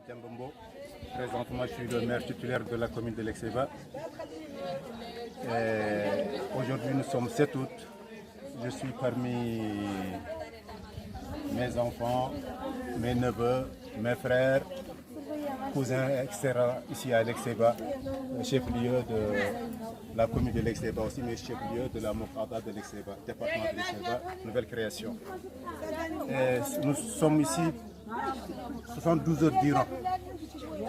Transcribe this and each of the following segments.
Diambombo. Présentement, je suis le maire titulaire de la commune de Lexeba. Aujourd'hui, nous sommes 7 août. Je suis parmi mes enfants, mes neveux, mes frères, cousins, etc. ici à Lexeba, chef-lieu de la commune de Lexeba aussi, mais chef-lieu de la Mokada de Lexeba, département de Lexeba, nouvelle création. Nous sommes ici 72 heures durant.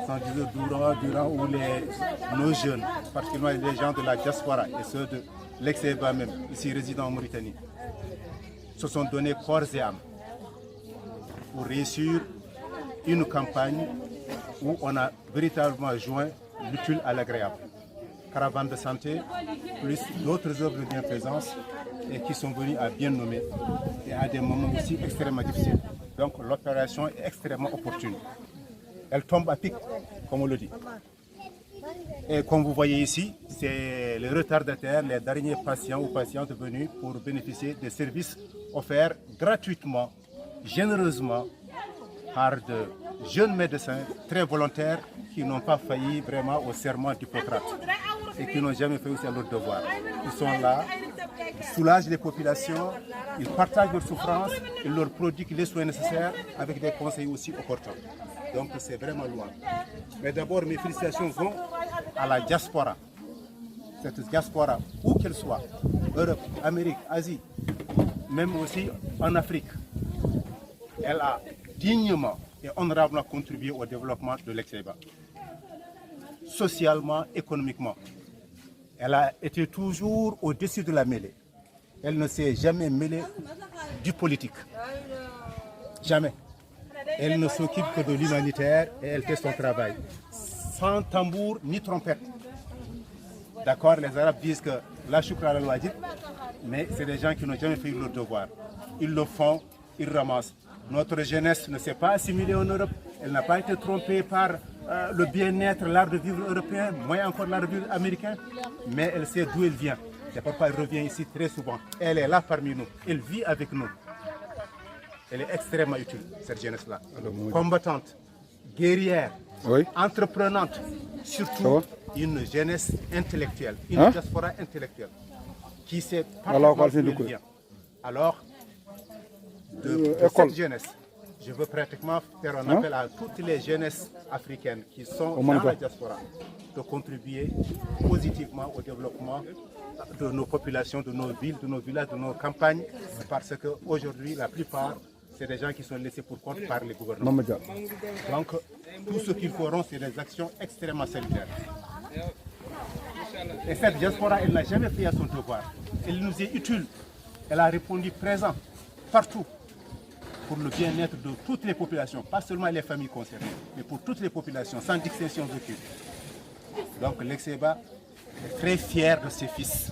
72 heures durant où nos jeunes, particulièrement les gens de la diaspora et ceux de l'Exeba même, ici résidant en Mauritanie, se sont donnés corps et âme pour réussir une campagne où on a véritablement joint l'utile à l'agréable. Caravane de santé, plus d'autres œuvres de bienfaisance et qui sont venus à bien nommer et à des moments aussi extrêmement difficiles. Donc l'opération est extrêmement opportune. Elle tombe à pic, comme on le dit. Et comme vous voyez ici, c'est les retardataires, les derniers patients ou patientes venus pour bénéficier des services offerts gratuitement, généreusement, par de jeunes médecins très volontaires qui n'ont pas failli vraiment au serment d'Hippocrate et qui n'ont jamais fait aussi à leur devoir. Ils sont là, ils soulagent les populations, ils partagent leurs souffrances, ils leur prodiguent les soins nécessaires avec des conseils aussi opportuns. Donc c'est vraiment louable. Mais d'abord, mes félicitations vont à la diaspora. Cette diaspora, où qu'elle soit, Europe, Amérique, Asie, même aussi en Afrique, elle a dignement et honorablement contribué au développement de l'Exeba. Socialement, économiquement. Elle a été toujours au-dessus de la mêlée. Elle ne s'est jamais mêlée du politique. Jamais. Elle ne s'occupe que de l'humanitaire et elle fait son travail. Sans tambour ni trompette. D'accord, les Arabes disent que la choukra al-wajid, mais c'est des gens qui n'ont jamais fait leur devoir. Ils le font, ils ramassent. Notre jeunesse ne s'est pas assimilée en Europe, elle n'a pas été trompée par le bien-être, l'art de vivre européen, moins encore l'art de vivre américain, mais elle sait d'où elle vient. C'est pourquoi elle revient ici très souvent. Elle est là parmi nous, elle vit avec nous. Elle est extrêmement utile, cette jeunesse-là. Combattante, guerrière, oui, entreprenante, surtout une jeunesse intellectuelle, une diaspora intellectuelle, qui sait parfaitement d'où elle vient. Alors, de cette jeunesse, je veux pratiquement faire un appel à toutes les jeunesses africaines qui sont dans la diaspora de contribuer positivement au développement de nos populations, de nos villes, de nos villages, de nos campagnes, parce qu'aujourd'hui, la plupart, c'est des gens qui sont laissés pour compte par les gouvernements. Donc, tout ce qu'ils feront, c'est des actions extrêmement salutaires. Et cette diaspora, elle n'a jamais fait à son devoir. Elle nous est utile. Elle a répondu présent, partout, pour le bien-être de toutes les populations, pas seulement les familles concernées, mais pour toutes les populations, sans distinction aucune. Donc l'Exeba est très fier de ses fils.